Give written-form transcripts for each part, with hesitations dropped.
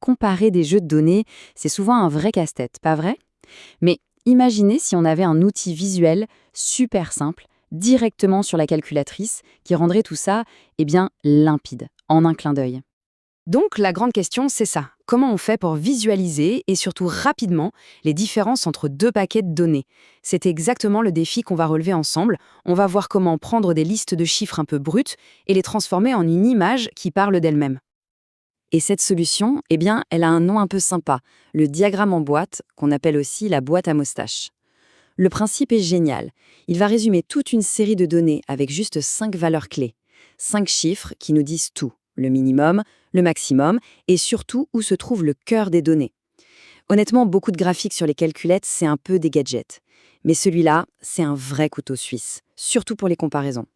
comparer des jeux de données, c'est souvent un vrai casse-tête, pas vrai? Mais imaginez si on avait un outil visuel super simple, directement sur la calculatrice, qui rendrait tout ça, limpide, en un clin d'œil. Donc la grande question, c'est ça. Comment on fait pour visualiser et surtout rapidement les différences entre deux paquets de données? C'est exactement le défi qu'on va relever ensemble. On va voir comment prendre des listes de chiffres un peu brutes et les transformer en une image qui parle d'elle-même. Et cette solution, elle a un nom un peu sympa, le diagramme en boîte, qu'on appelle aussi la boîte à moustache. Le principe est génial. Il va résumer toute une série de données avec juste 5 valeurs clés. 5 chiffres qui nous disent tout, le minimum, le maximum, et surtout où se trouve le cœur des données. Honnêtement, beaucoup de graphiques sur les calculettes, c'est un peu des gadgets. Mais celui-là, c'est un vrai couteau suisse, surtout pour les comparaisons.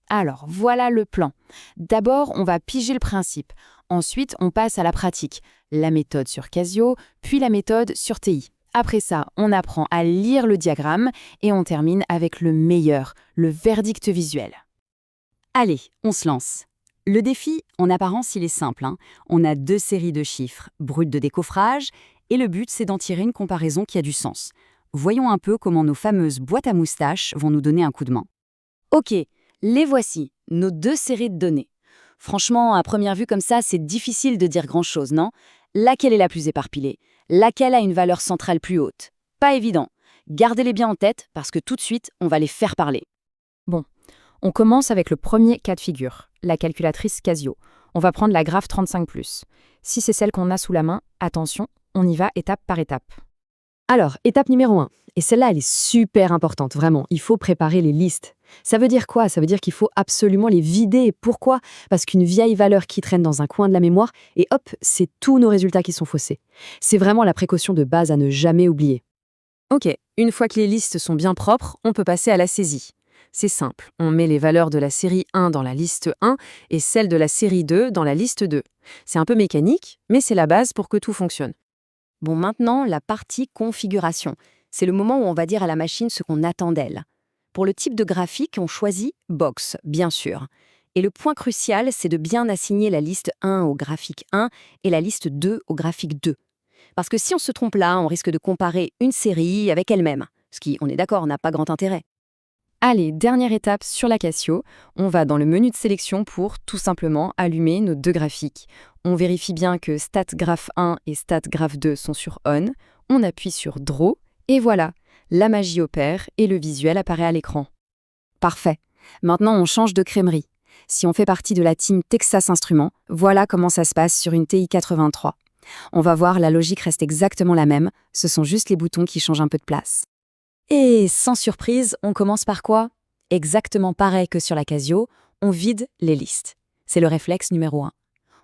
Alors, voilà le plan. D'abord, on va piger le principe. Ensuite, on passe à la pratique. La méthode sur Casio, puis la méthode sur TI. Après ça, on apprend à lire le diagramme et on termine avec le meilleur, le verdict visuel. Allez, on se lance. Le défi, en apparence, il est simple. On a 2 séries de chiffres, bruts de décoffrage, et le but, c'est d'en tirer une comparaison qui a du sens. Voyons un peu comment nos fameuses boîtes à moustaches vont nous donner un coup de main. Ok, les voici, nos 2 séries de données. Franchement, à première vue comme ça, c'est difficile de dire grand-chose, non? Laquelle est la plus éparpillée? Laquelle a une valeur centrale plus haute? Pas évident. Gardez-les bien en tête parce que tout de suite, on va les faire parler. Bon, on commence avec le premier cas de figure, la calculatrice Casio. On va prendre la graphe 35+. Si c'est celle qu'on a sous la main, attention, on y va étape par étape. Alors, étape numéro 1. Et celle-là, elle est super importante, vraiment. Il faut préparer les listes. Ça veut dire quoi? Ça veut dire qu'il faut absolument les vider. Et pourquoi? Parce qu'une vieille valeur qui traîne dans un coin de la mémoire, et hop, c'est tous nos résultats qui sont faussés. C'est vraiment la précaution de base à ne jamais oublier. Ok, une fois que les listes sont bien propres, on peut passer à la saisie. C'est simple, on met les valeurs de la série 1 dans la liste 1 et celles de la série 2 dans la liste 2. C'est un peu mécanique, mais c'est la base pour que tout fonctionne. Bon, maintenant, la partie configuration. C'est le moment où on va dire à la machine ce qu'on attend d'elle. Pour le type de graphique, on choisit Box, bien sûr. Et le point crucial, c'est de bien assigner la liste 1 au graphique 1 et la liste 2 au graphique 2. Parce que si on se trompe là, on risque de comparer une série avec elle-même, ce qui, on est d'accord, n'a pas grand intérêt. Allez, dernière étape sur la Casio, on va dans le menu de sélection pour tout simplement allumer nos 2 graphiques. On vérifie bien que StatGraph 1 et StatGraph 2 sont sur On, on appuie sur Draw, et voilà, la magie opère et le visuel apparaît à l'écran. Parfait. Maintenant, on change de crèmerie. Si on fait partie de la team Texas Instruments, voilà comment ça se passe sur une TI 83. On va voir, la logique reste exactement la même, ce sont juste les boutons qui changent un peu de place. Et sans surprise, on commence par quoi? Exactement pareil que sur la Casio, on vide les listes. C'est le réflexe numéro 1.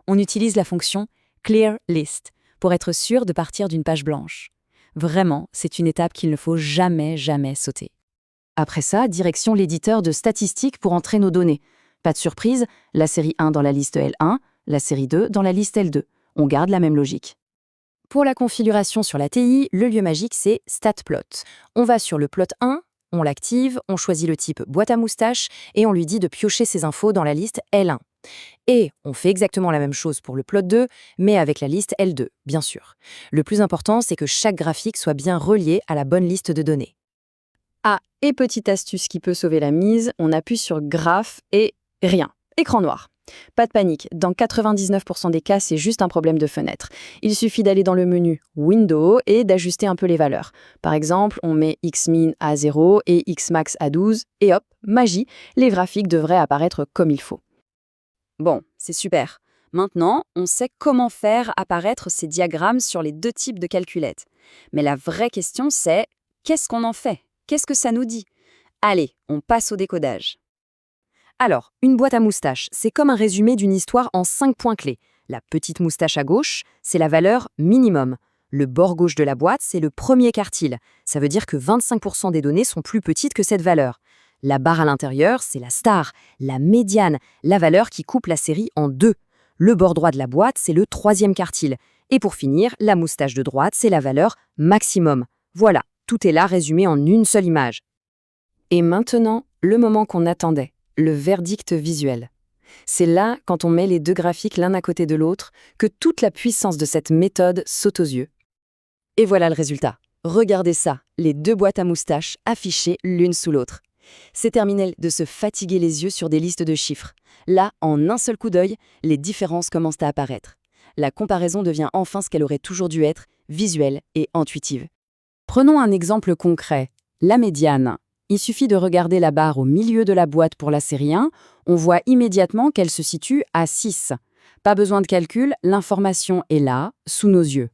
On utilise la fonction Clear List pour être sûr de partir d'une page blanche. Vraiment, c'est une étape qu'il ne faut jamais sauter. Après ça, direction l'éditeur de statistiques pour entrer nos données. Pas de surprise, la série 1 dans la liste L1, la série 2 dans la liste L2. On garde la même logique. Pour la configuration sur la TI, le lieu magique, c'est StatPlot. On va sur le plot 1, on l'active, on choisit le type boîte à moustache et on lui dit de piocher ses infos dans la liste L1. Et on fait exactement la même chose pour le plot 2, mais avec la liste L2, bien sûr. Le plus important, c'est que chaque graphique soit bien relié à la bonne liste de données. Ah, et petite astuce qui peut sauver la mise, on appuie sur Graphe et rien. Écran noir. Pas de panique, dans 99% des cas, c'est juste un problème de fenêtre. Il suffit d'aller dans le menu Window et d'ajuster un peu les valeurs. Par exemple, on met Xmin à 0 et Xmax à 12, et hop, magie, les graphiques devraient apparaître comme il faut. Bon, c'est super. Maintenant, on sait comment faire apparaître ces diagrammes sur les 2 types de calculettes. Mais la vraie question, c'est qu'est-ce qu'on en fait? Qu'est-ce que ça nous dit? Allez, on passe au décodage. Alors, une boîte à moustaches, c'est comme un résumé d'une histoire en 5 points clés. La petite moustache à gauche, c'est la valeur minimum. Le bord gauche de la boîte, c'est le premier quartile. Ça veut dire que 25% des données sont plus petites que cette valeur. La barre à l'intérieur, c'est la star, la médiane, la valeur qui coupe la série en 2. Le bord droit de la boîte, c'est le troisième quartile. Et pour finir, la moustache de droite, c'est la valeur maximum. Voilà, tout est là résumé en une seule image. Et maintenant, le moment qu'on attendait. Le verdict visuel. C'est là, quand on met les deux graphiques l'un à côté de l'autre, que toute la puissance de cette méthode saute aux yeux. Et voilà le résultat. Regardez ça, les deux boîtes à moustaches affichées l'une sous l'autre. C'est terminé de se fatiguer les yeux sur des listes de chiffres. Là, en un seul coup d'œil, les différences commencent à apparaître. La comparaison devient enfin ce qu'elle aurait toujours dû être, visuelle et intuitive. Prenons un exemple concret, la médiane. Il suffit de regarder la barre au milieu de la boîte pour la série 1, on voit immédiatement qu'elle se situe à 6. Pas besoin de calcul, l'information est là, sous nos yeux.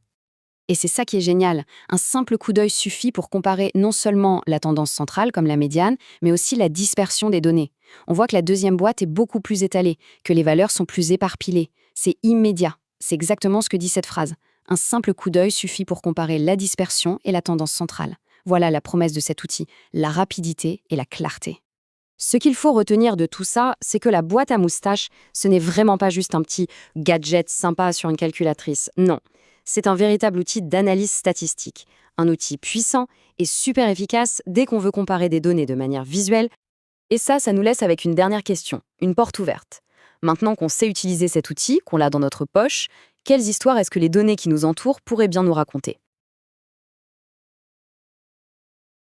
Et c'est ça qui est génial. Un simple coup d'œil suffit pour comparer non seulement la tendance centrale, comme la médiane, mais aussi la dispersion des données. On voit que la deuxième boîte est beaucoup plus étalée, que les valeurs sont plus éparpillées. C'est immédiat. C'est exactement ce que dit cette phrase. Un simple coup d'œil suffit pour comparer la dispersion et la tendance centrale. Voilà la promesse de cet outil, la rapidité et la clarté. Ce qu'il faut retenir de tout ça, c'est que la boîte à moustaches, ce n'est vraiment pas juste un petit gadget sympa sur une calculatrice. Non, c'est un véritable outil d'analyse statistique. Un outil puissant et super efficace dès qu'on veut comparer des données de manière visuelle. Et ça nous laisse avec une dernière question, une porte ouverte. Maintenant qu'on sait utiliser cet outil, qu'on l'a dans notre poche, quelles histoires est-ce que les données qui nous entourent pourraient bien nous raconter ?